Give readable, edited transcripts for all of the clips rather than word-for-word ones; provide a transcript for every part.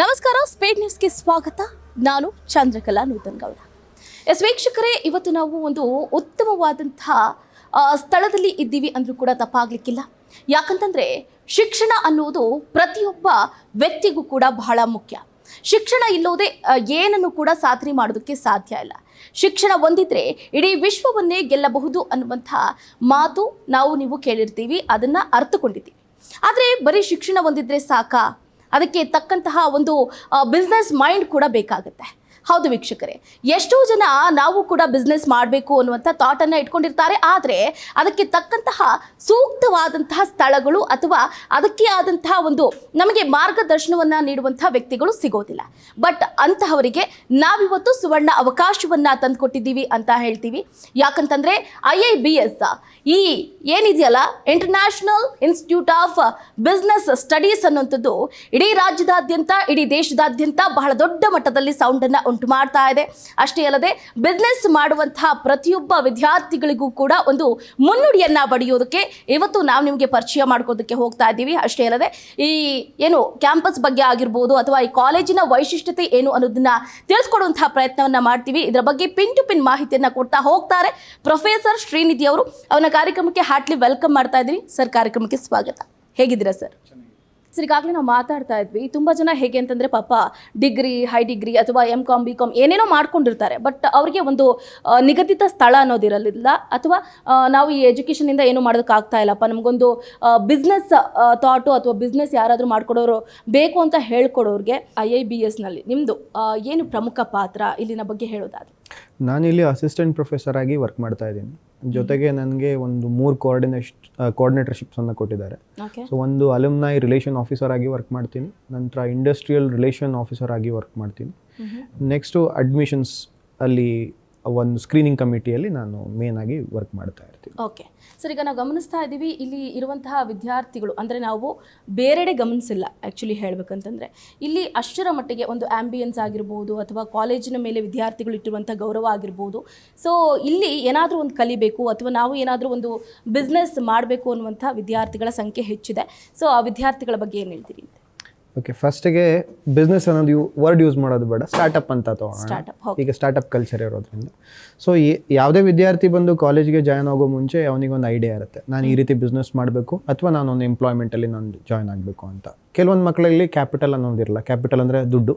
ನಮಸ್ಕಾರ, ಸ್ಪೇಡ್ ನ್ಯೂಸ್ಗೆ ಸ್ವಾಗತ. ನಾನು ಚಂದ್ರಕಲಾ ನೂತನ್ ಗೌಡ. ವೀಕ್ಷಕರೇ, ಇವತ್ತು ನಾವು ಒಂದು ಉತ್ತಮವಾದಂತಹ ಸ್ಥಳದಲ್ಲಿ ಇದ್ದೀವಿ ಅಂದರೂ ಕೂಡ ತಪ್ಪಾಗಲಿಕ್ಕಿಲ್ಲ. ಯಾಕಂತಂದರೆ ಶಿಕ್ಷಣ ಅನ್ನೋದು ಪ್ರತಿಯೊಬ್ಬ ವ್ಯಕ್ತಿಗೂ ಕೂಡ ಬಹಳ ಮುಖ್ಯ. ಶಿಕ್ಷಣ ಇಲ್ಲೋದೇ ಏನನ್ನು ಕೂಡ ಸಾಧನೆ ಮಾಡೋದಕ್ಕೆ ಸಾಧ್ಯ ಇಲ್ಲ. ಶಿಕ್ಷಣ ಹೊಂದಿದ್ರೆ ಇಡೀ ವಿಶ್ವವನ್ನೇ ಗೆಲ್ಲಬಹುದು ಅನ್ನುವಂಥ ಮಾತು ನೀವು ಕೇಳಿರ್ತೀವಿ, ಅದನ್ನು ಅರ್ಥಕೊಂಡಿದ್ದೀವಿ. ಆದರೆ ಬರೀ ಶಿಕ್ಷಣ ಹೊಂದಿದ್ರೆ ಸಾಕಾ? ಅದಕ್ಕೆ ತಕ್ಕಂತಹ ಒಂದು ಬಿಸ್ನೆಸ್ ಮೈಂಡ್ ಕೂಡ ಬೇಕಾಗುತ್ತೆ. ಹೌದು ವೀಕ್ಷಕರೇ, ಎಷ್ಟೋ ಜನ ನಾವು ಕೂಡ ಬಿಸ್ನೆಸ್ ಮಾಡಬೇಕು ಅನ್ನುವಂಥ ಥಾಟನ್ನು ಇಟ್ಕೊಂಡಿರ್ತಾರೆ. ಆದರೆ ಅದಕ್ಕೆ ತಕ್ಕಂತಹ ಸೂಕ್ತವಾದಂತಹ ಸ್ಥಳಗಳು ಅಥವಾ ಅದಕ್ಕೆ ಆದಂತಹ ಒಂದು ನಮಗೆ ಮಾರ್ಗದರ್ಶನವನ್ನು ನೀಡುವಂಥ ವ್ಯಕ್ತಿಗಳು ಸಿಗೋದಿಲ್ಲ. ಬಟ್ ಅಂತಹವರಿಗೆ ನಾವಿವತ್ತು ಸುವರ್ಣ ಅವಕಾಶವನ್ನು ತಂದುಕೊಟ್ಟಿದ್ದೀವಿ ಅಂತ ಹೇಳ್ತೀವಿ. ಯಾಕಂತಂದರೆ IIBS ಈ ಏನಿದೆಯಲ್ಲ, international institute of business studies ಅನ್ನುವಂಥದ್ದು ಇಡೀ ರಾಜ್ಯದಾದ್ಯಂತ, ಇಡೀ ದೇಶದಾದ್ಯಂತ ಬಹಳ ದೊಡ್ಡ ಮಟ್ಟದಲ್ಲಿ ಸೌಂಡನ್ನು ಉಂಟು ಮಾಡ್ತಾ ಇದೆ. ಅಷ್ಟೇ ಅಲ್ಲದೆ ಬಿಸ್ನೆಸ್ ಮಾಡುವಂತಹ ಪ್ರತಿಯೊಬ್ಬ ವಿದ್ಯಾರ್ಥಿಗಳಿಗೂ ಕೂಡ ಒಂದು ಮುನ್ನುಡಿಯನ್ನ ಬಡಿಯೋದಕ್ಕೆ ಇವತ್ತು ನಾವು ನಿಮಗೆ ಪರಿಚಯ ಮಾಡ್ಕೋದಕ್ಕೆ ಹೋಗ್ತಾ ಇದ್ದೀವಿ. ಅಷ್ಟೇ ಅಲ್ಲದೆ ಈ ಏನು ಕ್ಯಾಂಪಸ್ ಬಗ್ಗೆ ಆಗಿರ್ಬೋದು ಅಥವಾ ಈ ಕಾಲೇಜಿನ ವೈಶಿಷ್ಟ್ಯತೆ ಏನು ಅನ್ನೋದನ್ನ ತಿಳಿಸ್ಕೊಡುವಂತಹ ಪ್ರಯತ್ನವನ್ನ ಮಾಡ್ತೀವಿ. ಇದರ ಬಗ್ಗೆ ಪಿನ್ ಟು ಪಿನ್ ಮಾಹಿತಿಯನ್ನ ಕೊಡ್ತಾ ಹೋಗ್ತಾರೆ ಪ್ರೊಫೆಸರ್ ಶ್ರೀನಿಧಿ ಅವರು. ಅವನ ಕಾರ್ಯಕ್ರಮಕ್ಕೆ ಹಾರ್ಟ್ಲಿ ವೆಲ್ಕಮ್ ಮಾಡ್ತಾ ಇದ್ದೀನಿ ಸರ್. ಕಾರ್ಯಕ್ರಮಕ್ಕೆ ಸ್ವಾಗತ. ಹೇಗಿದ್ದೀರಾ ಸರ್? ಸರ್, ಈಗಾಗಲೇ ನಾವು ಮಾತಾಡ್ತಾ ಇದ್ವಿ, ತುಂಬ ಜನ ಹೇಗೆ ಅಂತಂದರೆ ಪಾಪ ಡಿಗ್ರಿ, ಹೈ ಡಿಗ್ರಿ ಅಥವಾ MCom BCom ಏನೇನೋ ಮಾಡ್ಕೊಂಡಿರ್ತಾರೆ. ಬಟ್ ಅವರಿಗೆ ಒಂದು ನಿಗದಿತ ಸ್ಥಳ ಅನ್ನೋದಿರಲಿಲ್ಲ, ಅಥವಾ ನಾವು ಈ ಎಜುಕೇಷನಿಂದ ಏನು ಮಾಡೋದಕ್ಕಾಗ್ತಾ ಇಲ್ಲಪ್ಪ, ನಮಗೊಂದು ಬಿಸ್ನೆಸ್ ಥಾಟು ಅಥವಾ ಬಿಸ್ನೆಸ್ ಯಾರಾದರೂ ಮಾಡ್ಕೊಡೋರು ಬೇಕು ಅಂತ ಹೇಳ್ಕೊಡೋರಿಗೆ IIBSನಲ್ಲಿ ನಿಮ್ಮದು ಏನು ಪ್ರಮುಖ ಪಾತ್ರ, ಇಲ್ಲಿನ ಬಗ್ಗೆ ಹೇಳೋದಾದ್ರೆ? ನಾನಿಲ್ಲಿ ಅಸಿಸ್ಟೆಂಟ್ ಪ್ರೊಫೆಸರ್ ಆಗಿ ವರ್ಕ್ ಮಾಡ್ತಾ ಇದ್ದೀನಿ. ಜೊತೆಗೆ ನನಗೆ ಒಂದು 3 ಕೋಆರ್ಡಿನೇಟರ್ಶಿಪ್ಸನ್ನು ಕೊಟ್ಟಿದ್ದಾರೆ. ಸೊ ಒಂದು ಅಲುಮ್ನೈ ರಿಲೇಷನ್ ಆಫೀಸರ್ ಆಗಿ ವರ್ಕ್ ಮಾಡ್ತೀನಿ, ನಂತರ ಇಂಡಸ್ಟ್ರಿಯಲ್ ರಿಲೇಷನ್ ಆಫೀಸರ್ ಆಗಿ ವರ್ಕ್ ಮಾಡ್ತೀನಿ. ನೆಕ್ಸ್ಟು ಅಡ್ಮಿಷನ್ಸ್ ಅಲ್ಲಿ ಒಂದು ಸ್ಕ್ರೀನಿಂಗ್ ಕಮಿಟಿಯಲ್ಲಿ ನಾನು ಮೇನ್ ಆಗಿ ವರ್ಕ್ ಮಾಡ್ತಾ ಇರ್ತೀನಿ. ಓಕೆ ಸರ್, ಈಗ ನಾವು ಗಮನಿಸ್ತಾ ಇದ್ದೀವಿ ಇಲ್ಲಿ ಇರುವಂತಹ ವಿದ್ಯಾರ್ಥಿಗಳು, ಅಂದರೆ ನಾವು ಬೇರೆಡೆ ಗಮನಿಸಿಲ್ಲ ಆ್ಯಕ್ಚುಲಿ ಹೇಳಬೇಕಂತಂದರೆ. ಇಲ್ಲಿ ಅಷ್ಟರ ಮಟ್ಟಿಗೆ ಒಂದು ಆ್ಯಂಬಿಯನ್ಸ್ ಆಗಿರ್ಬೋದು ಅಥವಾ ಕಾಲೇಜಿನ ಮೇಲೆ ವಿದ್ಯಾರ್ಥಿಗಳು ಇಟ್ಟಿರುವಂಥ ಗೌರವ ಆಗಿರ್ಬೋದು. ಸೊ ಇಲ್ಲಿ ಏನಾದರೂ ಒಂದು ಕಲಿಬೇಕು ಅಥವಾ ನಾವು ಏನಾದರೂ ಒಂದು ಬಿಸ್ನೆಸ್ ಮಾಡಬೇಕು ಅನ್ನುವಂಥ ವಿದ್ಯಾರ್ಥಿಗಳ ಸಂಖ್ಯೆ ಹೆಚ್ಚಿದೆ. ಸೊ ಆ ವಿದ್ಯಾರ್ಥಿಗಳ ಬಗ್ಗೆ ಏನು ಹೇಳ್ತೀರಿ? ಓಕೆ, ಫಸ್ಟಿಗೆ ಬಿಸ್ನೆಸ್ ಅನ್ನೋದು ವರ್ಡ್ ಯೂಸ್ ಮಾಡೋದು ಬೇಡ, ಸ್ಟಾರ್ಟಪ್ ಅಂತ ತಗೋಣ. ಈಗ ಸ್ಟಾರ್ಟಪ್ ಕಲ್ಚರ್ ಇರೋದ್ರಿಂದ ಸೊ ಯಾವುದೇ ವಿದ್ಯಾರ್ಥಿ ಬಂದು ಕಾಲೇಜ್ಗೆ ಜಾಯ್ನ್ ಆಗೋ ಮುಂಚೆ ಅವನಿಗೊಂದು ಐಡಿಯಾ ಇರುತ್ತೆ, ನಾನು ಈ ರೀತಿ ಬಿಸ್ನೆಸ್ ಮಾಡಬೇಕು ಅಥವಾ ನಾನೊಂದು ಎಂಪ್ಲಾಯ್ಮೆಂಟಲ್ಲಿ ನಾನು ಜಾಯ್ನ್ ಆಗಬೇಕು ಅಂತ. ಕೆಲವೊಂದು ಮಕ್ಕಳಲ್ಲಿ ಕ್ಯಾಪಿಟಲ್ ಅನ್ನೋದಿರಲ್ಲ. ಕ್ಯಾಪಿಟಲ್ ಅಂದರೆ ದುಡ್ಡು.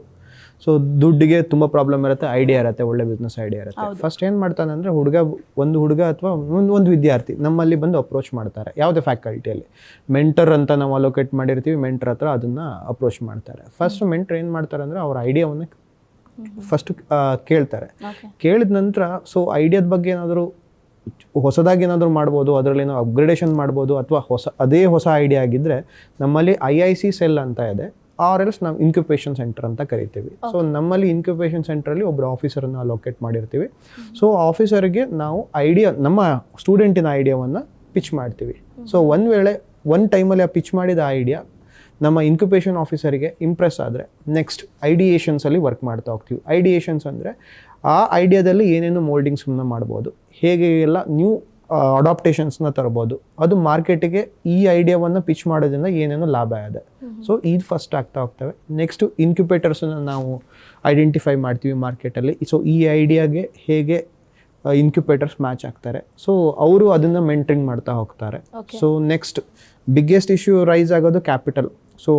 ಸೊ ದುಡ್ಡಿಗೆ ತುಂಬ ಪ್ರಾಬ್ಲಮ್ ಇರುತ್ತೆ, ಐಡಿಯಾ ಇರುತ್ತೆ, ಒಳ್ಳೆ ಬಿಸ್ನೆಸ್ ಐಡಿಯಾ ಇರುತ್ತೆ. ಫಸ್ಟ್ ಏನು ಮಾಡ್ತಾನೆ ಅಂದರೆ ಒಂದು ಹುಡುಗ ಅಥವಾ ಒಂದು ವಿದ್ಯಾರ್ಥಿ ನಮ್ಮಲ್ಲಿ ಬಂದು ಅಪ್ರೋಚ್ ಮಾಡ್ತಾರೆ. ಯಾವುದೇ ಫ್ಯಾಕಲ್ಟಿಯಲ್ಲಿ ಮೆಂಟರ್ ಅಂತ ನಾವು ಅಲೋಕೇಟ್ ಮಾಡಿರ್ತೀವಿ, ಮೆಂಟರ್ ಹತ್ರ ಅದನ್ನು ಅಪ್ರೋಚ್ ಮಾಡ್ತಾರೆ. ಫಸ್ಟ್ ಮೆಂಟರ್ ಏನು ಮಾಡ್ತಾರೆ ಅಂದರೆ ಅವ್ರ ಐಡಿಯಾವನ್ನು ಫಸ್ಟ್ ಕೇಳ್ತಾರೆ. ಕೇಳಿದ ನಂತರ ಸೊ ಐಡಿಯಾದ ಬಗ್ಗೆ ಏನಾದರೂ ಹೊಸದಾಗಿ ಏನಾದರೂ ಮಾಡ್ಬೋದು, ಅದರಲ್ಲಿ ನಾವು ಅಪ್ಗ್ರೇಡೇಷನ್ ಮಾಡ್ಬೋದು, ಅಥವಾ ಹೊಸ ಐಡಿಯಾ ಆಗಿದ್ದರೆ ನಮ್ಮಲ್ಲಿ IIC ಸೆಲ್ ಅಂತ ಇದೆ, ಆರ್ ಎಲ್ಸ್ ನಾವು ಇನ್ಕ್ಯುಬೇಷನ್ ಸೆಂಟರ್ ಅಂತ ಕರಿತೀವಿ. ಸೊ ನಮ್ಮಲ್ಲಿ ಇನ್ಕ್ಯುಬೇಷನ್ ಸೆಂಟ್ರಲ್ಲಿ ಒಬ್ಬರು ಆಫೀಸರನ್ನು ಅಲೋಕೇಟ್ ಮಾಡಿರ್ತೀವಿ. ಸೊ ಆಫೀಸರ್ಗೆ ನಾವು ನಮ್ಮ ಸ್ಟೂಡೆಂಟಿನ ಐಡಿಯಾವನ್ನು ಪಿಚ್ ಮಾಡ್ತೀವಿ. ಸೊ ಒಂದು ಟೈಮಲ್ಲಿ ಆ ಪಿಚ್ ಮಾಡಿದ ಐಡಿಯಾ ನಮ್ಮ ಇನ್ಕ್ಯುಬೇಷನ್ ಆಫೀಸರಿಗೆ ಇಂಪ್ರೆಸ್ ಆದರೆ ನೆಕ್ಸ್ಟ್ ಐಡಿಯೇಷನ್ಸಲ್ಲಿ ವರ್ಕ್ ಮಾಡ್ತಾ ಹೋಗ್ತೀವಿ. ಐಡಿಯೇಷನ್ಸ್ ಅಂದರೆ ಆ ಐಡಿಯಾದಲ್ಲಿ ಏನೇನು ಮೋಲ್ಡಿಂಗ್ಸನ್ನು ಮಾಡ್ಬೋದು, ಹೇಗೆ ಎಲ್ಲ ನ್ಯೂ ಅಡಾಪ್ಟೇಷನ್ಸ್ನ ತರ್ಬೋದು, ಅದು ಮಾರ್ಕೆಟಿಗೆ ಈ ಐಡಿಯಾವನ್ನು ಪಿಚ್ ಮಾಡೋದ್ರಿಂದ ಏನೇನೋ ಲಾಭ ಇದೆ. ಸೊ ಇದು ಫಸ್ಟ್ ಆಗ್ತಾ ಹೋಗ್ತವೆ. ನೆಕ್ಸ್ಟು ಇನ್ಕ್ಯುಬೇಟರ್ಸನ್ನು ನಾವು ಐಡೆಂಟಿಫೈ ಮಾಡ್ತೀವಿ ಮಾರ್ಕೆಟಲ್ಲಿ. ಸೊ ಈ ಐಡಿಯಾಗೆ ಹೇಗೆ ಇನ್ಕ್ಯುಬೇಟರ್ಸ್ ಮ್ಯಾಚ್ ಆಗ್ತಾರೆ, ಸೊ ಅವರು ಅದನ್ನು ಮೇಂಟೈನ್ ಮಾಡ್ತಾ ಹೋಗ್ತಾರೆ. So next biggest issue rise ಆಗೋದು ಕ್ಯಾಪಿಟಲ್. ಸೊ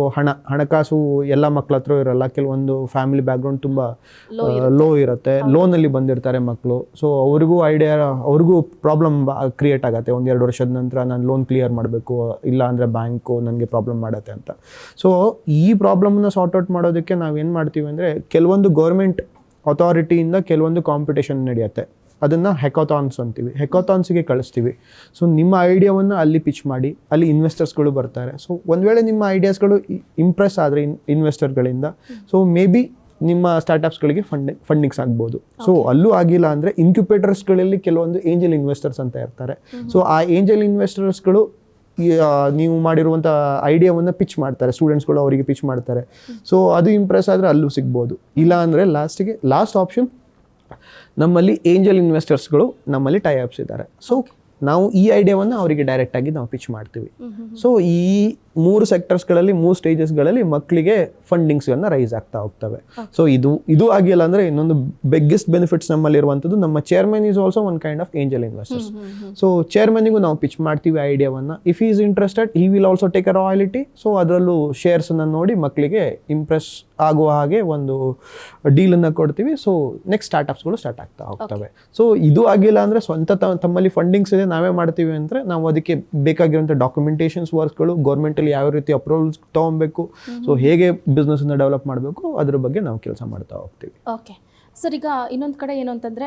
ಹಣಕಾಸು ಎಲ್ಲ ಮಕ್ಳ ಹತ್ರ ಇರಲ್ಲ. ಕೆಲವೊಂದು ಫ್ಯಾಮಿಲಿ ಬ್ಯಾಕ್ಗ್ರೌಂಡ್ ತುಂಬ ಲೋ ಇರುತ್ತೆ, ಲೋನಲ್ಲಿ ಬಂದಿರ್ತಾರೆ ಮಕ್ಕಳು. ಸೊ ಅವ್ರಿಗೂ ಪ್ರಾಬ್ಲಮ್ ಕ್ರಿಯೇಟ್ ಆಗುತ್ತೆ. 1-2 ವರ್ಷದ ನಂತರ ನಾನು ಲೋನ್ ಕ್ಲಿಯರ್ ಮಾಡಬೇಕು, ಇಲ್ಲ ಅಂದರೆ ಬ್ಯಾಂಕು ನನಗೆ ಪ್ರಾಬ್ಲಮ್ ಮಾಡುತ್ತೆ ಅಂತ. ಸೊ ಈ ಪ್ರಾಬ್ಲಮ್ನ ಸಾರ್ಟ್ ಔಟ್ ಮಾಡೋದಕ್ಕೆ ನಾವೇನು ಮಾಡ್ತೀವಿ ಅಂದರೆ, ಕೆಲವೊಂದು ಗೌರ್ಮೆಂಟ್ ಅಥಾರಿಟಿಯಿಂದ ಕೆಲವೊಂದು ಕಾಂಪಿಟೇಷನ್ ನಡೆಯುತ್ತೆ, ಅದನ್ನು ಹೆಕಾಥಾನ್ಸ್ ಅಂತೀವಿ. ಹೆಕಾಥಾನ್ಸ್ಗೆ ಕಳಿಸ್ತೀವಿ. ಸೊ ನಿಮ್ಮ ಐಡಿಯಾವನ್ನು ಅಲ್ಲಿ ಪಿಚ್ ಮಾಡಿ, ಅಲ್ಲಿ ಇನ್ವೆಸ್ಟರ್ಸ್ಗಳು ಬರ್ತಾರೆ. ಸೊ ಒಂದು ವೇಳೆ ನಿಮ್ಮ ಐಡಿಯಾಸ್ಗಳು ಇಂಪ್ರೆಸ್ ಆದರೆ ಇನ್ವೆಸ್ಟರ್ಗಳಿಂದ, ಸೊ ಮೇ ಬಿ ನಿಮ್ಮ ಸ್ಟಾರ್ಟಪ್ಸ್ಗಳಿಗೆ ಫಂಡಿಂಗ್ಸ್ ಆಗ್ಬೋದು. ಸೊ ಅಲ್ಲೂ ಆಗಿಲ್ಲ ಅಂದರೆ ಇನ್ಕ್ಯುಬೇಟರ್ಸ್ಗಳಲ್ಲಿ ಕೆಲವೊಂದು ಏಂಜಲ್ ಇನ್ವೆಸ್ಟರ್ಸ್ ಅಂತ ಇರ್ತಾರೆ. ಸೊ ಆ ಏಂಜಲ್ ಇನ್ವೆಸ್ಟರ್ಸ್ಗಳು ನೀವು ಮಾಡಿರುವಂಥ ಐಡಿಯಾವನ್ನು ಪಿಚ್ ಮಾಡ್ತಾರೆ, ಸ್ಟೂಡೆಂಟ್ಸ್ಗಳು ಅವರಿಗೆ ಪಿಚ್ ಮಾಡ್ತಾರೆ. ಸೊ ಅದು ಇಂಪ್ರೆಸ್ ಆದರೆ ಅಲ್ಲೂ ಸಿಗ್ಬೋದು. ಇಲ್ಲ ಅಂದರೆ ಲಾಸ್ಟ್ ಆಪ್ಷನ್ ನಮ್ಮಲ್ಲಿ ಏಂಜಲ್ ಇನ್ವೆಸ್ಟರ್ಸ್ಗಳು ನಮ್ಮಲ್ಲಿ ಟೈ ಅಪ್ಸ್ ಇದ್ದಾರೆ. ಸೊ ನಾವು ಈ ಐಡಿಯಾವನ್ನು ಅವರಿಗೆ ಡೈರೆಕ್ಟಾಗಿ ನಾವು ಪಿಚ್ ಮಾಡ್ತೀವಿ. ಸೊ ಈ 3 ಸೆಕ್ಟರ್ಸ್ಗಳಲ್ಲಿ 3 ಸ್ಟೇಜಸ್ಗಳಲ್ಲಿ ಮಕ್ಕಳಿಗೆ ಫಂಡಿಂಗ್ಸ್ಗಳನ್ನ ರೈಸ್ ಆಗ್ತಾ ಹೋಗ್ತವೆ. ಸೊ ಇದು ಆಗಿಲ್ಲ ಅಂದರೆ ಇನ್ನೊಂದು ಬಿಗ್ಗೆಸ್ಟ್ ಬೆನಿಫಿಟ್ಸ್ ನಮ್ಮಲ್ಲಿ ಇರುವಂಥದ್ದು, ನಮ್ಮ chairman is also one kind of angel investors. So ಚೇರ್ಮನಿಗೂ ನಾವು ಪಿಚ್ ಮಾಡ್ತೀವಿ ಐಡಿಯಾವನ್ನು. If is interested he will also take a royalty. So ಅದರಲ್ಲೂ ಶೇರ್ಸನ್ನು ನೋಡಿ ಮಕ್ಕಳಿಗೆ ಇಂಪ್ರೆಸ್ ಆಗುವ ಹಾಗೆ ಒಂದು ಡೀಲನ್ನು ಕೊಡ್ತೀವಿ. ಸೊ ನೆಕ್ಸ್ಟ್ ಸ್ಟಾರ್ಟ್ಅಪ್ಸ್ಗಳು ಸ್ಟಾರ್ಟ್ ಆಗ್ತಾ ಹೋಗ್ತವೆ. ಸೊ ಇದು ಆಗಿಲ್ಲ ಅಂದರೆ ಸ್ವಂತ ತಮ್ಮಲ್ಲಿ ಫಂಡಿಂಗ್ಸ್ ಇದೆ ನಾವೇ ಮಾಡ್ತೀವಿ ಅಂದರೆ ನಾವು ಅದಕ್ಕೆ ಬೇಕಾಗಿರುವಂಥ ಡಾಕ್ಯುಮೆಂಟೇಷನ್ಸ್ ವರ್ಕ್ಸ್ಗಳು, ಗೌರ್ಮೆಂಟಲ್ಲಿ ಯಾವ ರೀತಿ ಅಪ್ರೂವಲ್ಸ್ ತೊಗೊಬೇಕು, ಸೊ ಹೇಗೆ ಬಿಸ್ನೆಸ್ನ ಡೆವಲಪ್ ಮಾಡಬೇಕು ಅದ್ರ ಬಗ್ಗೆ ನಾವು ಕೆಲಸ ಮಾಡ್ತಾ ಹೋಗ್ತೀವಿ. ಓಕೆ ಸರ್, ಈಗ ಇನ್ನೊಂದು ಕಡೆ ಏನು ಅಂತಂದರೆ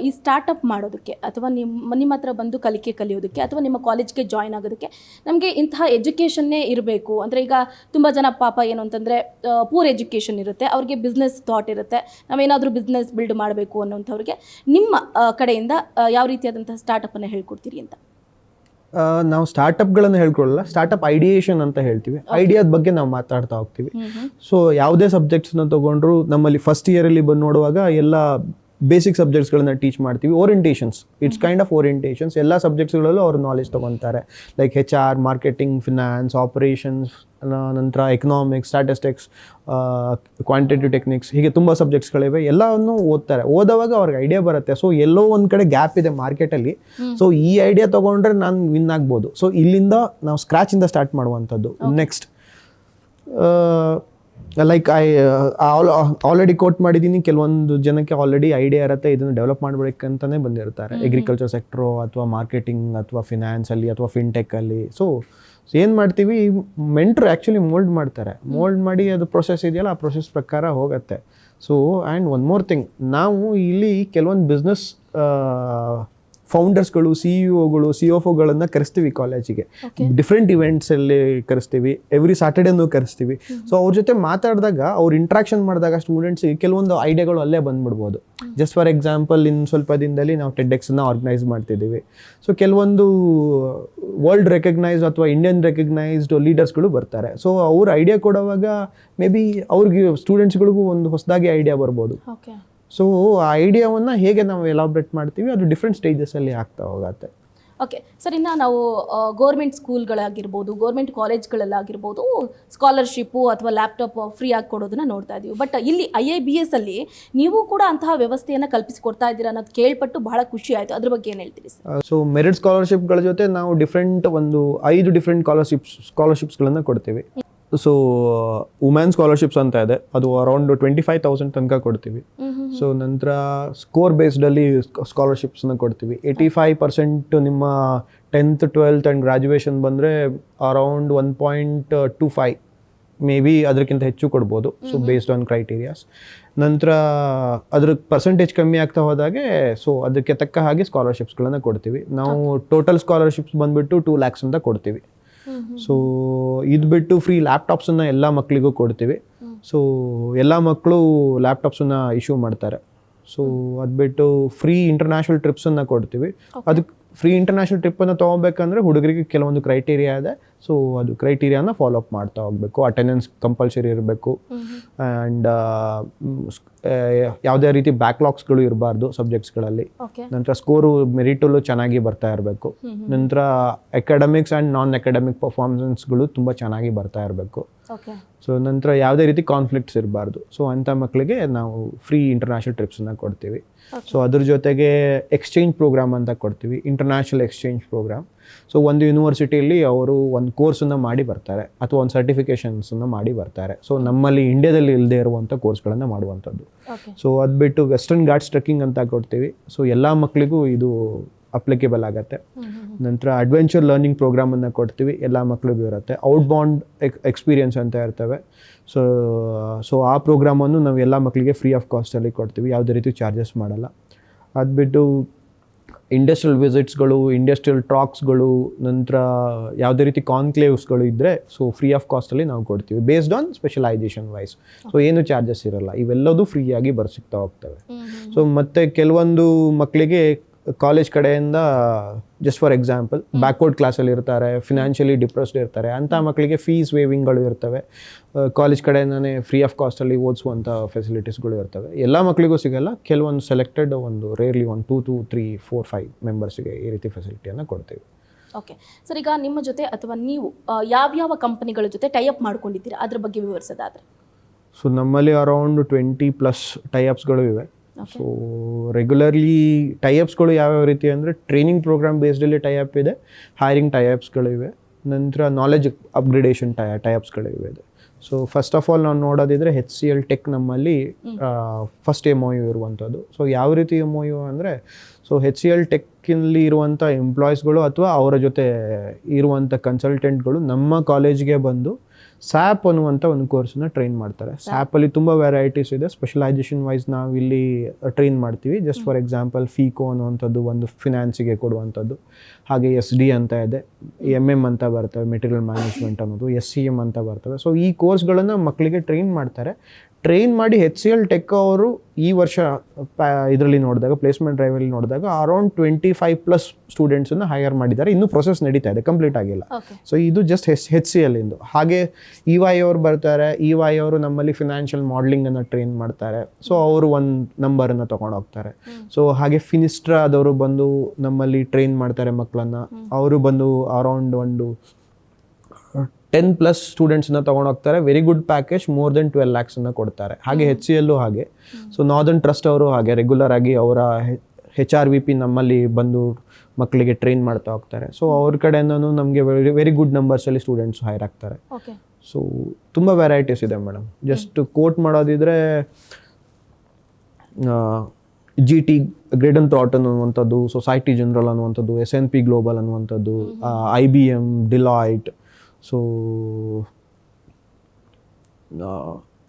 ಈ ಸ್ಟಾರ್ಟಪ್ ಮಾಡೋದಕ್ಕೆ ಅಥವಾ ನಿಮ್ಮ ಹತ್ರ ಬಂದು ಕಲಿಯೋದಕ್ಕೆ ಅಥವಾ ನಿಮ್ಮ ಕಾಲೇಜ್ಗೆ ಜಾಯ್ನ್ ಆಗೋದಕ್ಕೆ ನಮಗೆ ಇಂತಹ ಎಜುಕೇಷನ್ನೇ ಇರಬೇಕು ಅಂದರೆ, ಈಗ ತುಂಬ ಜನ ಪಾಪ ಏನು ಅಂತಂದರೆ ಪೂರ್ ಎಜುಕೇಷನ್ ಇರುತ್ತೆ, ಅವ್ರಿಗೆ ಬಿಸ್ನೆಸ್ ಥಾಟ್ ಇರುತ್ತೆ, ನಾವೇನಾದರೂ ಬಿಸ್ನೆಸ್ ಬಿಲ್ಡ್ ಮಾಡಬೇಕು ಅನ್ನೋಂಥವ್ರಿಗೆ ನಿಮ್ಮ ಕಡೆಯಿಂದ ಯಾವ ರೀತಿಯಾದಂತಹ ಸ್ಟಾರ್ಟಪ್ಪನ್ನು ಹೇಳ್ಕೊಡ್ತೀರಿ ಅಂತ? ನಾವು ಸ್ಟಾರ್ಟಪ್ಗಳನ್ನು ಹೇಳ್ಕೊಳ್ಳಲ್ಲ, ಸ್ಟಾರ್ಟಪ್ ಐಡಿಯೇಷನ್ ಅಂತ ಹೇಳ್ತೀವಿ. ಐಡಿಯಾದ ಬಗ್ಗೆ ನಾವು ಮಾತಾಡ್ತಾ ಹೋಗ್ತೀವಿ. ಸೊ ಯಾವುದೇ ಸಬ್ಜೆಕ್ಟ್ಸ್ನ ತೊಗೊಂಡ್ರು ನಮ್ಮಲ್ಲಿ ಫಸ್ಟ್ ಇಯರಲ್ಲಿ ಬಂದು ನೋಡುವಾಗ ಎಲ್ಲ ಬೇಸಿಕ್ ಸಬ್ಜೆಕ್ಟ್ಸ್ಗಳನ್ನ ಟೀಚ್ ಮಾಡ್ತೀವಿ. Orientations, it's kind of orientations. ಎಲ್ಲ ಸಬ್ಜೆಕ್ಟ್ಸ್ಗಳಲ್ಲೂ ಅವ್ರು ನಾಲೆಜ್ ತೊಗೊತಾರೆ. Like HR, marketing, finance, operations, ನಂತರ ಎಕನಾಮಿಕ್ಸ್, ಸ್ಟ್ಯಾಟಿಸ್ಟಿಕ್ಸ್, ಕ್ವಾಂಟಿಟೇಟಿವ್ ಟೆಕ್ನಿಕ್ಸ್, ಹೀಗೆ ತುಂಬ ಸಬ್ಜೆಕ್ಟ್ಸ್ಗಳಿವೆ. ಎಲ್ಲವನ್ನು ಓದ್ತಾರೆ. ಓದೋವಾಗ ಅವ್ರಿಗೆ ಐಡಿಯಾ ಬರುತ್ತೆ. ಸೊ ಎಲ್ಲೋ ಒಂದು ಕಡೆ ಗ್ಯಾಪ್ ಇದೆ ಮಾರ್ಕೆಟಲ್ಲಿ. ಸೊ ಈ ಐಡಿಯಾ ತೊಗೊಂಡ್ರೆ ನಾನು ವಿನ್ ಆಗ್ಬೋದು. ಸೊ ಇಲ್ಲಿಂದ ನಾವು ಸ್ಕ್ರ್ಯಾಚಿಂದ ಸ್ಟಾರ್ಟ್ ಮಾಡುವಂಥದ್ದು. ನೆಕ್ಸ್ಟ್ ಲೈಕ್ ಆಲ್ರೆಡಿ ಕೋಟ್ ಮಾಡಿದ್ದೀನಿ, ಕೆಲವೊಂದು ಜನಕ್ಕೆ ಆಲ್ರೆಡಿ ಐಡಿಯಾ ಇರುತ್ತೆ, ಇದನ್ನು ಡೆವಲಪ್ ಮಾಡಬೇಕಂತಲೇ ಬಂದಿರ್ತಾರೆ. ಅಗ್ರಿಕಲ್ಚರ್ ಸೆಕ್ಟ್ರು ಅಥವಾ ಮಾರ್ಕೆಟಿಂಗ್ ಅಥವಾ ಫಿನಾನ್ಸಲ್ಲಿ ಅಥವಾ ಫಿನ್ಟೆಕ್ಕಲ್ಲಿ. ಸೊ ಏನು ಮಾಡ್ತೀವಿ, ಮೆಂಟ್ರು ಆ್ಯಕ್ಚುಲಿ ಮೋಲ್ಡ್ ಮಾಡ್ತಾರೆ. ಮೋಲ್ಡ್ ಮಾಡಿ ಅದು ಪ್ರೊಸೆಸ್ ಇದೆಯಲ್ಲ, ಆ ಪ್ರೊಸೆಸ್ ಪ್ರಕಾರ ಹೋಗುತ್ತೆ. So and one more thing, ನಾವು ಇಲ್ಲಿ ಕೆಲವೊಂದು ಬಿಸ್ನೆಸ್ ಫೌಂಡರ್ಸ್ಗಳು, CEO-ಗಳು, CFO-ಗಳನ್ನು ಕರೆಸ್ತೀವಿ ಕಾಲೇಜಿಗೆ. Different ಇವೆಂಟ್ಸಲ್ಲಿ ಕರೆಸ್ತೀವಿ, every ಸ್ಯಾಟರ್ಡೇನೂ ಕರೆಸ್ತೀವಿ. ಸೊ ಅವ್ರ ಜೊತೆ ಮಾತಾಡಿದಾಗ, ಅವ್ರು ಇಂಟ್ರಾಕ್ಷನ್ ಮಾಡಿದಾಗ ಸ್ಟೂಡೆಂಟ್ಸಿಗೆ ಕೆಲವೊಂದು ಐಡಿಯಾಗಳು ಅಲ್ಲೇ ಬಂದ್ಬಿಡ್ಬೋದು. ಜಸ್ಟ್ ಫಾರ್ ಎಕ್ಸಾಂಪಲ್, ಇನ್ನು ಸ್ವಲ್ಪ ದಿನದಲ್ಲಿ ನಾವು TEDxನ್ನ ಆರ್ಗನೈಸ್ ಮಾಡ್ತಿದ್ದೀವಿ. ಸೊ ಕೆಲವೊಂದು ವರ್ಲ್ಡ್ ರೆಕಗ್ನೈಸ್ಡ್ ಅಥವಾ ಇಂಡಿಯನ್ ರೆಕಗ್ನೈಸ್ಡ್ ಲೀಡರ್ಸ್ಗಳು ಬರ್ತಾರೆ. ಸೊ ಅವ್ರ ಐಡಿಯಾ ಕೊಡುವಾಗ ಮೇ ಬಿ ಅವ್ರಿಗೆ ಸ್ಟೂಡೆಂಟ್ಸ್ಗಳಿಗೂ ಒಂದು ಹೊಸದಾಗಿ ಐಡಿಯಾ ಬರ್ಬೋದು. ಸೊ ಆ ಐಡಿಯಾವನ್ನು ಹೇಗೆ ನಾವು ಎಲಾಬ್ರೇಟ್ ಮಾಡ್ತೀವಿ, ಅದು ಡಿಫ್ರೆಂಟ್ ಸ್ಟೇಜಸಲ್ಲಿ ಆಗ್ತಾ ಹೋಗುತ್ತೆ. ಓಕೆ ಸರ್, ಇನ್ನು ನಾವು ಗೌರ್ಮೆಂಟ್ ಸ್ಕೂಲ್ಗಳಾಗಿರ್ಬೋದು, ಗೌರ್ಮೆಂಟ್ ಕಾಲೇಜ್ಗಳಲ್ಲಾಗಿರ್ಬೋದು ಸ್ಕಾಲರ್ಶಿಪ್ಪು ಅಥವಾ ಲ್ಯಾಪ್ಟಾಪ್ ಫ್ರೀ ಆಗಿ ಕೊಡೋದನ್ನ ನೋಡ್ತಾ ಇದ್ದೀವಿ. ಬಟ್ ಇಲ್ಲಿ IIBS ಅಲ್ಲಿ ನೀವು ಕೂಡ ಅಂತಹ ವ್ಯವಸ್ಥೆಯನ್ನು ಕಲ್ಪಿಸಿಕೊಡ್ತಾ ಇದ್ದೀರಾ ಅನ್ನೋದು ಕೇಳ್ಪಟ್ಟು ಬಹಳ ಖುಷಿ ಆಯಿತು. ಅದ್ರ ಬಗ್ಗೆ ಏನು ಹೇಳ್ತೀರಿ ಸರ್? ಸೊ ಮೆರಿಟ್ ಸ್ಕಾಲರ್ಶಿಪ್ಗಳ ಜೊತೆ ನಾವು ಒಂದು 5 ಡಿಫ್ರೆಂಟ್ ಸ್ಕಾಲರ್ಶಿಪ್ಸ್ಗಳನ್ನು ಕೊಡ್ತೀವಿ. ಸೊ ವುಮೆನ್ ಸ್ಕಾಲರ್ಶಿಪ್ಸ್ ಅಂತ ಇದೆ, ಅದು ಅರೌಂಡ್ 25,000 ತನಕ ಕೊಡ್ತೀವಿ. ಸೊ ನಂತರ ಸ್ಕೋರ್ ಬೇಸ್ಡಲ್ಲಿ ಸ್ಕಾಲರ್ಶಿಪ್ಸ್ನ ಕೊಡ್ತೀವಿ. 85% ನಿಮ್ಮ 10th 12th ಆ್ಯಂಡ್ ಗ್ರ್ಯಾಜುಯೇಷನ್ ಬಂದರೆ ಅರೌಂಡ್ 1.25 ಮೇ ಬಿ ಅದಕ್ಕಿಂತ ಹೆಚ್ಚು ಕೊಡ್ಬೋದು. So based on criterias. ನಂತರ ಅದ್ರ ಪರ್ಸೆಂಟೇಜ್ ಕಮ್ಮಿ ಆಗ್ತಾ ಹೋದಾಗೆ ಸೊ ಅದಕ್ಕೆ ತಕ್ಕ ಹಾಗೆ ಸ್ಕಾಲರ್ಶಿಪ್ಸ್ಗಳನ್ನು ಕೊಡ್ತೀವಿ. ನಾವು ಟೋಟಲ್ ಸ್ಕಾಲರ್ಶಿಪ್ಸ್ ಬಂದುಬಿಟ್ಟು 2 lakhs ಅಂತ ಕೊಡ್ತೀವಿ. ಸೊ ಇದು ಬಿಟ್ಟು ಫ್ರೀ ಲ್ಯಾಪ್ಟಾಪ್ಸನ್ನು ಎಲ್ಲ ಮಕ್ಕಳಿಗೂ ಕೊಡ್ತೀವಿ. ಸೊ ಎಲ್ಲ ಮಕ್ಕಳು ಲ್ಯಾಪ್ಟಾಪ್ಸನ್ನು ಇಶ್ಯೂ ಮಾಡ್ತಾರೆ. ಸೊ ಅದು ಬಿಟ್ಟು ಫ್ರೀ ಇಂಟರ್ನ್ಯಾಷನಲ್ ಟ್ರಿಪ್ಸನ್ನು ಕೊಡ್ತೀವಿ. ಅದಕ್ಕೆ ಫ್ರೀ ಇಂಟರ್ನ್ಯಾಷನಲ್ ಟ್ರಿಪ್ಪನ್ನು ತೊಗೊಬೇಕಂದ್ರೆ ಹುಡುಗರಿಗೆ ಕೆಲವೊಂದು ಕ್ರೈಟೀರಿಯಾ ಇದೆ. ಸೊ ಅದು ಕ್ರೈಟೀರಿಯಾನ ಫಾಲೋ ಅಪ್ ಮಾಡ್ತಾ ಹೋಗಬೇಕು. ಅಟೆಂಡೆನ್ಸ್ ಕಂಪಲ್ಸರಿ ಇರಬೇಕು. ಆ್ಯಂಡ್ ಯಾವುದೇ ರೀತಿ ಬ್ಯಾಕ್ಲಾಗ್ಸ್ಗಳು ಇರಬಾರ್ದು ಸಬ್ಜೆಕ್ಟ್ಸ್ಗಳಲ್ಲಿ. ನಂತರ ಸ್ಕೋರು ಮೆರಿಟಲ್ಲೂ ಚೆನ್ನಾಗಿ ಬರ್ತಾ ಇರಬೇಕು. ನಂತರ ಅಕಾಡೆಮಿಕ್ಸ್ ಆ್ಯಂಡ್ ನಾನ್ ಅಕಾಡೆಮಿಕ್ ಪರ್ಫಾರ್ಮೆನ್ಸ್ಗಳು ತುಂಬ ಚೆನ್ನಾಗಿ ಬರ್ತಾ ಇರಬೇಕು. ಸೊ ನಂತರ ಯಾವುದೇ ರೀತಿ ಕಾನ್ಫ್ಲಿಕ್ಟ್ಸ್ ಇರಬಾರ್ದು. ಸೊ ಅಂಥ ಮಕ್ಕಳಿಗೆ ನಾವು ಫ್ರೀ ಇಂಟರ್ನ್ಯಾಷನಲ್ ಟ್ರಿಪ್ಸನ್ನು ಕೊಡ್ತೀವಿ. ಸೊ ಅದ್ರ ಜೊತೆಗೆ ಎಕ್ಸ್ಚೇಂಜ್ ಪ್ರೋಗ್ರಾಮ್ ಅಂತ ಕೊಡ್ತೀವಿ, ಇಂಟರ್ನ್ಯಾಷನಲ್ ಎಕ್ಸ್ಚೇಂಜ್ ಪ್ರೋಗ್ರಾಮ್. ಸೊ ಒಂದು ಯೂನಿವರ್ಸಿಟಿಯಲ್ಲಿ ಅವರು ಒಂದು ಕೋರ್ಸನ್ನು ಮಾಡಿ ಬರ್ತಾರೆ ಅಥವಾ ಒಂದು ಸರ್ಟಿಫಿಕೇಷನ್ಸನ್ನು ಮಾಡಿ ಬರ್ತಾರೆ. ಸೊ ನಮ್ಮಲ್ಲಿ ಇಂಡಿಯಾದಲ್ಲಿ ಇಲ್ಲದೆ ಇರುವಂಥ ಕೋರ್ಸ್ಗಳನ್ನು ಮಾಡುವಂಥದ್ದು. ಸೊ ಅದು ಬಿಟ್ಟು ವೆಸ್ಟರ್ನ್ ಘಾಟ್ಸ್ ಟ್ರೆಕ್ಕಿಂಗ್ ಅಂತ ಕೊಡ್ತೀವಿ. ಸೊ ಎಲ್ಲ ಮಕ್ಕಳಿಗೂ ಇದು ಅಪ್ಲಿಕೇಬಲ್ ಆಗುತ್ತೆ. ನಂತರ ಅಡ್ವೆಂಚರ್ ಲರ್ನಿಂಗ್ ಪ್ರೋಗ್ರಾಮನ್ನು ಕೊಡ್ತೀವಿ, ಎಲ್ಲ ಮಕ್ಕಳಿಗೂ ಇರುತ್ತೆ. ಔಟ್ಬೌಂಡ್ ಎಕ್ಸ್ಪೀರಿಯನ್ಸ್ ಅಂತ ಇರ್ತವೆ. ಸೊ ಆ ಪ್ರೋಗ್ರಾಮನ್ನು ನಾವು ಎಲ್ಲ ಮಕ್ಕಳಿಗೆ ಫ್ರೀ ಆಫ್ ಕಾಸ್ಟಲ್ಲಿ ಕೊಡ್ತೀವಿ, ಯಾವುದೇ ರೀತಿ ಚಾರ್ಜಸ್ ಮಾಡಲ್ಲ. ಅದು ಬಿಟ್ಟು ಇಂಡಸ್ಟ್ರಿಯಲ್ ವಿಸಿಟ್ಸ್ಗಳು, ಇಂಡಸ್ಟ್ರಿಯಲ್ ಟಾಕ್ಸ್ಗಳು, ನಂತರ ಯಾವುದೇ ರೀತಿ ಕಾನ್ಕ್ಲೇವ್ಸ್ಗಳು ಇದ್ದರೆ ಸೊ ಫ್ರೀ ಆಫ್ ಕಾಸ್ಟಲ್ಲಿ ನಾವು ಕೊಡ್ತೀವಿ, based on specialisation wise. So ಏನು ಚಾರ್ಜಸ್ ಇರಲ್ಲ, ಇವೆಲ್ಲದೂ ಫ್ರೀಯಾಗಿ ಬರ್ಸಿಗ್ತಾ ಹೋಗ್ತವೆ. ಸೊ ಮತ್ತು ಕೆಲವೊಂದು ಮಕ್ಕಳಿಗೆ ಕಾಲೇಜ್ ಕಡೆಯಿಂದ ಜಸ್ಟ್ ಫಾರ್ ಎಕ್ಸಾಂಪಲ್ ಬ್ಯಾಕ್ವರ್ಡ್ ಕ್ಲಾಸಲ್ಲಿ ಇರ್ತಾರೆ, ಫಿನಾನ್ಷಿಯಲಿ ಡಿಪ್ರೆಸ್ಡ್ ಇರ್ತಾರೆ, ಅಂಥ ಮಕ್ಕಳಿಗೆ ಫೀಸ್ ವೇವಿಂಗ್ಗಳು ಇರ್ತವೆ. ಕಾಲೇಜ್ ಕಡೆಯಿಂದನೇ ಫ್ರೀ ಆಫ್ ಕಾಸ್ಟಲ್ಲಿ ಓದಿಸುವಂಥ ಫೆಸಿಲಿಟೀಸ್ಗಳು ಇರ್ತವೆ. ಎಲ್ಲ ಮಕ್ಕಳಿಗೂ ಸಿಗಲ್ಲ, ಕೆಲವೊಂದು ಸೆಲೆಕ್ಟೆಡ್ ಒಂದು ರೇರ್ಲಿ 1 2 2 3 4 5 ಮೆಂಬರ್ಸ್ಗೆ ಈ ರೀತಿ ಫೆಸಿಲಿಟಿಯನ್ನು ಕೊಡ್ತೀವಿ. ಓಕೆ ಸರ್, ಈಗ ನಿಮ್ಮ ಜೊತೆ ಅಥವಾ ನೀವು ಯಾವ್ಯಾವ ಕಂಪನಿಗಳ ಜೊತೆ ಟೈಅಪ್ ಮಾಡ್ಕೊಂಡಿದ್ದೀರಾ ಅದ್ರ ಬಗ್ಗೆ ವಿವರಿಸೋದಾದ್ರೆ? ಸೊ ನಮ್ಮಲ್ಲಿ ಅರೌಂಡ್ 20+ ಟೈಅಪ್ಸ್ಗಳು ಇವೆ. ಸೊ ರೆಗ್ಯುಲರ್ಲಿ ಟೈಅಪ್ಸ್ಗಳು ಯಾವ್ಯಾವ ರೀತಿ ಅಂದರೆ ಟ್ರೈನಿಂಗ್ ಪ್ರೋಗ್ರಾಮ್ ಬೇಸ್ಡಲ್ಲಿ ಟೈಅಪ್ ಇದೆ, ಹೈರಿಂಗ್ ಟೈಅಪ್ಸ್ಗಳಿವೆ, ನಂತರ ನಾಲೆಜ್ ಅಪ್ಗ್ರೇಡೇಷನ್ ಟೈಅಪ್ಸ್ಗಳಿವೆ. ಸೊ ಫಸ್ಟ್ ಆಫ್ ಆಲ್ ನಾವು ನೋಡೋದಿದ್ರೆ HCL ಟೆಕ್ ನಮ್ಮಲ್ಲಿ ಫಸ್ಟ್ MOU ಇರುವಂಥದ್ದು. ಸೊ ಯಾವ ರೀತಿ MOU ಅಂದರೆ, ಸೊ HCL ಟೆಕ್ಕಿನಲ್ಲಿ ಇರುವಂಥ ಎಂಪ್ಲಾಯೀಸ್ಗಳು ಅಥವಾ ಅವರ ಜೊತೆ ಇರುವಂಥ ಕನ್ಸಲ್ಟೆಂಟ್ಗಳು ನಮ್ಮ ಕಾಲೇಜ್ಗೆ ಬಂದು ಸ್ಯಾಪ್ ಅನ್ನುವಂಥ ಒಂದು ಕೋರ್ಸನ್ನ ಟ್ರೈನ್ ಮಾಡ್ತಾರೆ. ಸ್ಯಾಪಲ್ಲಿ ತುಂಬ ವೆರೈಟೀಸ್ ಇದೆ. ಸ್ಪೆಷಲೈಸೇಷನ್ ವೈಸ್ ನಾವು ಇಲ್ಲಿ ಟ್ರೈನ್ ಮಾಡ್ತೀವಿ. ಜಸ್ಟ್ ಫಾರ್ ಎಕ್ಸಾಂಪಲ್ FICO ಅನ್ನುವಂಥದ್ದು ಒಂದು ಫಿನಾನ್ಸಿಗೆ ಕೊಡುವಂಥದ್ದು, ಹಾಗೆ SD ಅಂತ ಇದೆ, MM ಅಂತ ಬರ್ತವೆ, ಮೆಟೀರಿಯಲ್ ಮ್ಯಾನೇಜ್ಮೆಂಟ್ ಅನ್ನೋದು, SCM ಅಂತ ಬರ್ತವೆ. ಸೊ ಈ ಕೋರ್ಸ್ಗಳನ್ನು ಮಕ್ಕಳಿಗೆ ಟ್ರೈನ್ ಮಾಡ್ತಾರೆ. ಟ್ರೈನ್ ಮಾಡಿ HCL ಟೆಕ್ ಅವರು ಈ ವರ್ಷ ಇದರಲ್ಲಿ ನೋಡಿದಾಗ, ಪ್ಲೇಸ್ಮೆಂಟ್ ಡ್ರೈವಲ್ಲಿ ನೋಡಿದಾಗ ಅರೌಂಡ್ 25+ ಸ್ಟೂಡೆಂಟ್ಸನ್ನು ಹೈಯರ್ ಮಾಡಿದ್ದಾರೆ. ಇನ್ನೂ ಪ್ರೊಸೆಸ್ ನಡೀತಾ ಇದೆ, ಕಂಪ್ಲೀಟ್ ಆಗಿಲ್ಲ. ಸೊ ಇದು ಜಸ್ಟ್ HCL ಇಂದು. ಹಾಗೆ EY ಅವರು ಬರ್ತಾರೆ. EY ಅವರು ನಮ್ಮಲ್ಲಿ ಫಿನಾನ್ಷಿಯಲ್ ಮಾಡಲಿಂಗನ್ನು ಟ್ರೈನ್ ಮಾಡ್ತಾರೆ. ಸೊ ಅವರು ಒಂದು ನಂಬರನ್ನು ತೊಗೊಂಡು ಹೋಗ್ತಾರೆ. ಸೊ ಹಾಗೆ ಫಿನಿಸ್ಟ್ರಾದವರು ಬಂದು ನಮ್ಮಲ್ಲಿ ಟ್ರೈನ್ ಮಾಡ್ತಾರೆ ಮಕ್ಕಳನ್ನು. ಅವರು ಬಂದು ಅರೌಂಡ್ ಒಂದು 10+ ಸ್ಟೂಡೆಂಟ್ಸನ್ನ ತೊಗೊಂಡೋಗ್ತಾರೆ. Very good package, more than 12 lakhs ಕೊಡ್ತಾರೆ. ಹಾಗೆ HCL ಹಾಗೆ. ಸೊ ನಾರ್ದರ್ನ್ ಟ್ರಸ್ಟ್ ಅವರು ಹಾಗೆ ರೆಗ್ಯುಲರ್ ಆಗಿ ಅವರ HRVP ನಮ್ಮಲ್ಲಿ ಬಂದು ಮಕ್ಕಳಿಗೆ ಟ್ರೈನ್ ಮಾಡ್ತಾ ಹೋಗ್ತಾರೆ. ಸೊ ಅವ್ರ ಕಡೆಯಿಂದನೂ ನಮಗೆ ವೆರಿ ಗುಡ್ ನಂಬರ್ಸಲ್ಲಿ ಸ್ಟೂಡೆಂಟ್ಸ್ ಹೈರ್ ಆಗ್ತಾರೆ. ಸೊ ತುಂಬ ವೆರೈಟೀಸ್ ಇದೆ ಮೇಡಮ್. ಜಸ್ಟ್ ಕೋಟ್ ಮಾಡೋದಿದ್ರೆ GT ಗ್ರೇಡನ್ ಥ್ರಾಟನ್ ಅನ್ನುವಂಥದ್ದು, ಸೊಸೈಟಿ ಜನರಲ್ ಅನ್ನುವಂಥದ್ದು, SNP ಗ್ಲೋಬಲ್ ಅನ್ನುವಂಥದ್ದು, IBM, ಡಿಲಾಯ್ಟ್, ಸೊ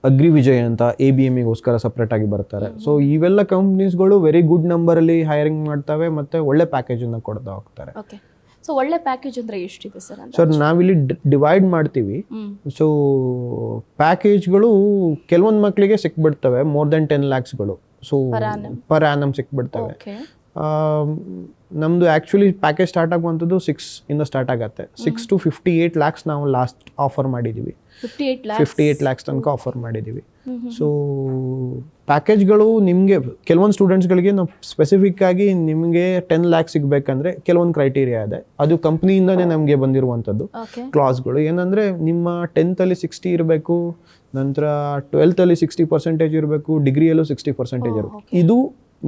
ಅಗ್ರಿವಿಜಯ್ ಅಂತ ABMಗೋಸ್ಕರ ಸಪ್ರೇಟಾಗಿ ಬರ್ತಾರೆ. ಸೊ ಇವೆಲ್ಲ ಕಂಪ್ನೀಸ್ಗಳು ವೆರಿ ಗುಡ್ ನಂಬರಲ್ಲಿ ಹೈರಿಂಗ್ ಮಾಡ್ತವೆ ಮತ್ತು ಒಳ್ಳೆ ಪ್ಯಾಕೇಜನ್ನು ಕೊಡ್ತಾ ಹೋಗ್ತಾರೆ. ಸೊ ಒಳ್ಳೆ ಪ್ಯಾಕೇಜ್ ಅಂದರೆ ಎಷ್ಟಿದೆ ಸರ್? ಸರ್ ನಾವಿಲ್ಲಿ ಡಿವೈಡ್ ಮಾಡ್ತೀವಿ. ಸೊ ಪ್ಯಾಕೇಜ್ಗಳು ಕೆಲವೊಂದು ಮಕ್ಕಳಿಗೆ ಸಿಕ್ಬಿಡ್ತವೆ more than 10 lakhsಗಳು. ಸೊ ಪರ್ ಆ್ಯನಮ್ ಸಿಕ್ಬಿಡ್ತವೆ. ನಮ್ಮದು ಆ್ಯಕ್ಚುಲಿ ಪ್ಯಾಕೇಜ್ ಸ್ಟಾರ್ಟ್ ಆಗುವಂಥದ್ದು 6 ಇಂದ ಸ್ಟಾರ್ಟ್ ಆಗುತ್ತೆ. 6 to 58 lakhs ನಾವು ಲಾಸ್ಟ್ ಆಫರ್ ಮಾಡಿದ್ದೀವಿ. 58 lakhs ತನಕ ಆಫರ್ ಮಾಡಿದ್ದೀವಿ. ಸೊ ಪ್ಯಾಕೇಜ್ಗಳು ನಿಮಗೆ ಕೆಲವೊಂದು ಸ್ಟೂಡೆಂಟ್ಸ್ಗಳಿಗೆ ನಾವು ಸ್ಪೆಸಿಫಿಕ್ ಆಗಿ ನಿಮಗೆ 10 lakhs ಸಿಗಬೇಕಂದ್ರೆ ಕೆಲವೊಂದು ಕ್ರೈಟೀರಿಯಾ ಇದೆ. ಅದು ಕಂಪ್ನಿಯಿಂದನೇ ನಮಗೆ ಬಂದಿರುವಂಥದ್ದು ಕ್ಲಾಸ್ಗಳು. ಏನಂದರೆ ನಿಮ್ಮ 10th 60 ಇರಬೇಕು, ನಂತರ 12th 60% ಇರಬೇಕು, ಡಿಗ್ರಿಯಲ್ಲೂ 60% ಇರಬೇಕು. ಇದು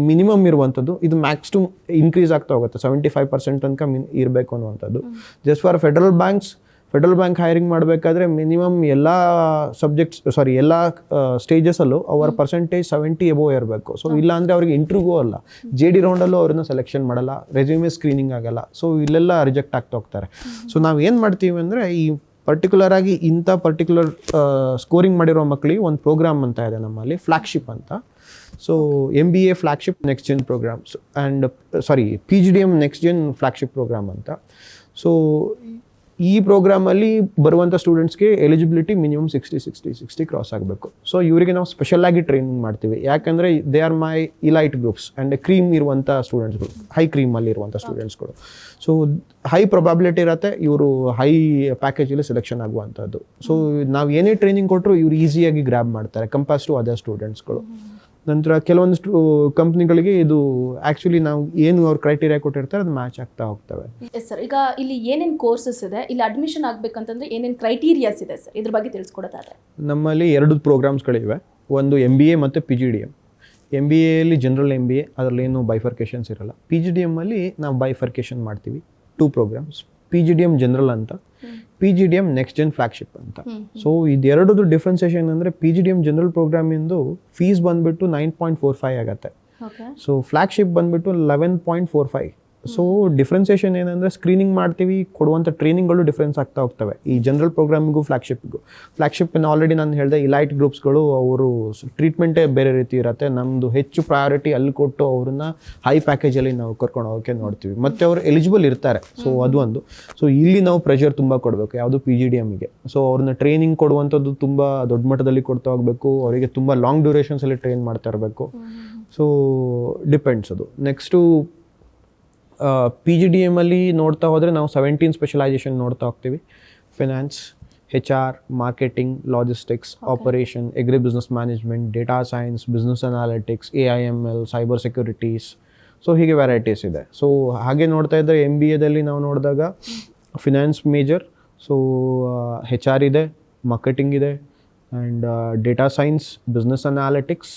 ಮಿನಿಮಮ್ ಇರುವಂಥದ್ದು. ಇದು ಮ್ಯಾಕ್ಸ್ ಟು ಇನ್ಕ್ರೀಸ್ ಆಗ್ತಾ ಹೋಗುತ್ತೆ, 75% ತನಕ ಇರಬೇಕು ಅನ್ನುವಂಥದ್ದು. Just for federal bank hiring ಮಾಡಬೇಕಾದ್ರೆ ಮಿನಿಮಮ್ ಎಲ್ಲ ಎಲ್ಲ ಸ್ಟೇಜಸಲ್ಲೂ ಅವರ ಪರ್ಸೆಂಟೇಜ್ 70 above ಇರಬೇಕು. ಸೊ ಇಲ್ಲಾಂದರೆ ಅವ್ರಿಗೆ ಇಂಟರ್ವ್ಯೂ ಅಲ್ಲ, JD ರೌಂಡಲ್ಲೂ ಅವ್ರನ್ನ ಸೆಲೆಕ್ಷನ್ ಮಾಡಲ್ಲ, ರೆಸ್ಯೂಮೆ ಸ್ಕ್ರೀನಿಂಗ್ ಆಗಲ್ಲ. ಸೊ ಇಲ್ಲೆಲ್ಲ ರಿಜೆಕ್ಟ್ ಆಗ್ತಾ ಹೋಗ್ತಾರೆ. ಸೊ ನಾವು ಏನು ಮಾಡ್ತೀವಿ ಅಂದರೆ, ಈ ಪರ್ಟಿಕ್ಯುಲರ್ ಆಗಿ ಇಂಥ ಪರ್ಟಿಕ್ಯುಲರ್ ಸ್ಕೋರಿಂಗ್ ಮಾಡಿರೋ ಮಕ್ಕಳಿಗೆ ಒಂದು ಪ್ರೋಗ್ರಾಮ್ ಅಂತ ಇದೆ ನಮ್ಮಲ್ಲಿ, ಫ್ಲಾಗ್ಶಿಪ್ ಅಂತ. So MBA flagship next gen programmes and PGDM next gen flagship programme ಅಂತ. ಸೊ ಈ ಪ್ರೋಗ್ರಾಮಲ್ಲಿ ಬರುವಂಥ ಸ್ಟೂಡೆಂಟ್ಸ್ಗೆ ಎಲಿಜಿಬಿಲಿಟಿ ಮಿನಿಮಮ್ 60 ಕ್ರಾಸ್ ಆಗಬೇಕು. ಸೊ ಇವರಿಗೆ ನಾವು ಸ್ಪೆಷಲಾಗಿ ಟ್ರೈನಿಂಗ್ ಮಾಡ್ತೀವಿ. ಯಾಕಂದರೆ they are my elite groups and cream ಇರುವಂಥ ಸ್ಟೂಡೆಂಟ್ಸ್ಗಳು, ಹೈ ಕ್ರೀಮಲ್ಲಿ ಇರುವಂಥ ಸ್ಟೂಡೆಂಟ್ಸ್ಗಳು. ಸೊ ಹೈ ಪ್ರೊಬಾಬಿಲಿಟಿ ಇರುತ್ತೆ ಇವರು ಹೈ ಪ್ಯಾಕೇಜಲ್ಲಿ ಸೆಲೆಕ್ಷನ್ ಆಗುವಂಥದ್ದು. ಸೊ ನಾವು ಏನೇ ಟ್ರೈನಿಂಗ್ ಕೊಟ್ಟರು ಇವರು ಈಸಿಯಾಗಿ ಗ್ರ್ಯಾಬ್ ಮಾಡ್ತಾರೆ ಕಂಪೇರ್ಸ್ ಟು ಅದರ್ ಸ್ಟೂಡೆಂಟ್ಸ್ಗಳು. ನಂತರ ಕೆಲವೊಂದಿಷ್ಟು ಕಂಪ್ನಿಗಳಿಗೆ ಇದು ಆ್ಯಕ್ಚುಲಿ ನಾವು ಏನು ಅವ್ರ ಕ್ರೈಟೀರಿಯಾ ಕೊಟ್ಟಿರ್ತಾರೆ ಅದು ಮ್ಯಾಚ್ ಆಗ್ತಾ ಹೋಗ್ತವೆ. ಎಸ್ ಸರ್, ಈಗ ಇಲ್ಲಿ ಏನೇನು ಕೋರ್ಸಸ್ ಇದೆ, ಇಲ್ಲಿ ಅಡ್ಮಿಷನ್ ಆಗಬೇಕಂತಂದ್ರೆ ಏನೇನು ಕ್ರೈಟೀರಿಯಾಸ್ ಇದೆ ಸರ್, ಇದ್ರ ಬಗ್ಗೆ ತಿಳಿಸ್ಕೊಡೋದಾದ್ರೆ? ನಮ್ಮಲ್ಲಿ 2 ಪ್ರೋಗ್ರಾಮ್ಸ್ಗಳಿವೆ. ಒಂದು MBA ಮತ್ತು PGDM. MBAಯಲ್ಲಿ ಜನರಲ್ MBA, ಅದರಲ್ಲೇನು ಬೈಫರ್ಕೇಷನ್ಸ್ ಇರಲ್ಲ. PGDMಲ್ಲಿ ನಾವು ಬೈಫರ್ಕೇಷನ್ ಮಾಡ್ತೀವಿ. 2 ಪ್ರೋಗ್ರಾಮ್ಸ್, PGDM ಜನರಲ್ ಅಂತ, PGDM ನೆಕ್ಸ್ಟ್ ಜೆನ್ ಫ್ಲಾಗ್ಶಿಪ್ ಅಂತ. ಸೊ ಇದೆರಡದು ಡಿಫ್ರೆನ್ಸಿಯೇಷನ್ ಅಂದರೆ, PGDM ಜನರಲ್ ಪ್ರೋಗ್ರಾಮಿಂದು ಫೀಸ್ ಬಂದುಬಿಟ್ಟು 9.45 ಆಗುತ್ತೆ. ಸೊ ಫ್ಲಾಗ್ಶಿಪ್ ಬಂದುಬಿಟ್ಟು 11.45. ಸೊ ಡಿಫ್ರೆನ್ಸಿಯೇಷನ್ ಏನಂದರೆ, ಸ್ಕ್ರೀನಿಂಗ್ ಮಾಡ್ತೀವಿ, ಕೊಡುವಂಥ ಟ್ರೈನಿಂಗ್ಗಳು ಡಿಫ್ರೆನ್ಸ್ ಆಗ್ತಾ ಹೋಗ್ತವೆ ಈ ಜನರಲ್ ಪ್ರೋಗ್ರಾಮಿಗೂ ಫ್ಲಾಗ್ಶಿಪ್ಪಿನ ಆಲ್ರೆಡಿ ನಾನು ಹೇಳಿದೆ, ಇಲೈಟ್ ಗ್ರೂಪ್ಸ್ಗಳು ಅವರು ಟ್ರೀಟ್ಮೆಂಟೇ ಬೇರೆ ರೀತಿ ಇರುತ್ತೆ. ನಮ್ಮದು ಹೆಚ್ಚು ಪ್ರಯಾರಿಟಿ ಅಲ್ಲಿ ಕೊಟ್ಟು ಅವ್ರನ್ನ ಹೈ ಪ್ಯಾಕೇಜಲ್ಲಿ ನಾವು ಕರ್ಕೊಂಡು ಹೋಗೋಕ್ಕೆ ನೋಡ್ತೀವಿ, ಮತ್ತು ಅವರು ಎಲಿಜಿಬಲ್ ಇರ್ತಾರೆ. ಸೊ ಅದು ಒಂದು. ಸೊ ಇಲ್ಲಿ ನಾವು ಪ್ರೆಷರ್ ತುಂಬ ಕೊಡಬೇಕು, ಯಾವುದು PGDMಗೆ. ಸೊ ಅವ್ರನ್ನ ಟ್ರೈನಿಂಗ್ ಕೊಡುವಂಥದ್ದು ತುಂಬ ದೊಡ್ಡ ಮಟ್ಟದಲ್ಲಿ ಕೊಡ್ತಾ ಹೋಗಬೇಕು, ಅವರಿಗೆ ತುಂಬ ಲಾಂಗ್ ಡ್ಯೂರೇಷನ್ಸಲ್ಲಿ ಟ್ರೈನ್ ಮಾಡ್ತಾ ಇರಬೇಕು. ಸೊ ಡಿಪೆಂಡ್ಸ್ ಅದು. ನೆಕ್ಸ್ಟು PGDM ಅಲ್ಲಿ ನೋಡ್ತಾ ಹೋದರೆ ನಾವು 17 ಸ್ಪೆಷಲೈಸೇಷನ್ ನೋಡ್ತಾ ಹೋಗ್ತೀವಿ. Finance, HR, marketing, logistics, operation, agri business management, data science, business analytics, AIML, cyber securities. So ಹೀಗೆ ವೆರೈಟೀಸ್ ಇದೆ. ಸೊ ಹಾಗೆ ನೋಡ್ತಾ ಇದ್ದರೆ MBAದಲ್ಲಿ ನಾವು ನೋಡಿದಾಗ ಫಿನಾನ್ಸ್ ಮೇಜರ್, ಸೊ HR ಇದೆ, ಮಾರ್ಕೆಟಿಂಗ್ ಇದೆ, and data science, business analytics,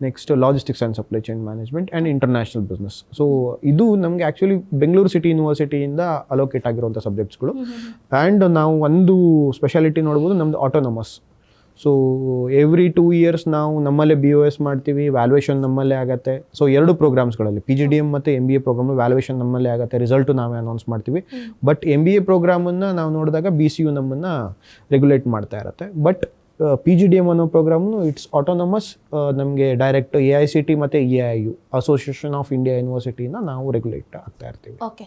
next logistics and supply chain management and international business. So ಇದು ನಮಗೆ ಆ್ಯಕ್ಚುಲಿ ಬೆಂಗಳೂರು ಸಿಟಿ ಯೂನಿವರ್ಸಿಟಿಯಿಂದ ಅಲೋಕೇಟ್ ಆಗಿರುವಂಥ ಸಬ್ಜೆಕ್ಟ್ಸ್ಗಳು. ಆ್ಯಂಡ್ ನಾವು ಒಂದು ಸ್ಪೆಷಾಲಿಟಿ ನೋಡ್ಬೋದು, ನಮ್ಮದು ಆಟೋನಮಸ್. ಸೊ ಎವ್ರಿ 2 years ನಾವು ನಮ್ಮಲ್ಲೇ BOS ಮಾಡ್ತೀವಿ, ವ್ಯಾಲ್ಯೂಯೇಷನ್ ನಮ್ಮಲ್ಲೇ ಆಗುತ್ತೆ. ಸೊ 2 ಪ್ರೋಗ್ರಾಮ್ಸ್ಗಳಲ್ಲಿ PGDM ಮತ್ತು MBA ಪ್ರೋಗ್ರಾಮ್ ವ್ಯಾಲ್ಯೂಯೇಷನ್ ನಮ್ಮಲ್ಲೇ ಆಗುತ್ತೆ, ರಿಸಲ್ಟು ನಾವೇ ಅನೌನ್ಸ್ ಮಾಡ್ತೀವಿ. ಬಟ್ MBA ಪ್ರೋಗ್ರಾಮನ್ನು ನಾವು ನೋಡಿದಾಗ BCU ನಮ್ಮನ್ನು ರೆಗ್ಯುಲೇಟ್ ಮಾಡ್ತಾ ಇರುತ್ತೆ. ಬಟ್ PGDM ಅನ್ನೋ ಪ್ರೋಗ್ರಾಮ್ನು ಇಟ್ಸ್ ಆಟೋನಮಸ್. ನಮಗೆ ಡೈರೆಕ್ಟ್ AICT ಮತ್ತು EIU, ಅಸೋಸಿಯೇಷನ್ ಆಫ್ ಇಂಡಿಯಾ ಯೂನಿವರ್ಸಿಟಿಯಿಂದ ನಾವು ರೆಗ್ಯುಲೇಟ್ ಆಗ್ತಾ ಇರ್ತೀವಿ. ಓಕೆ.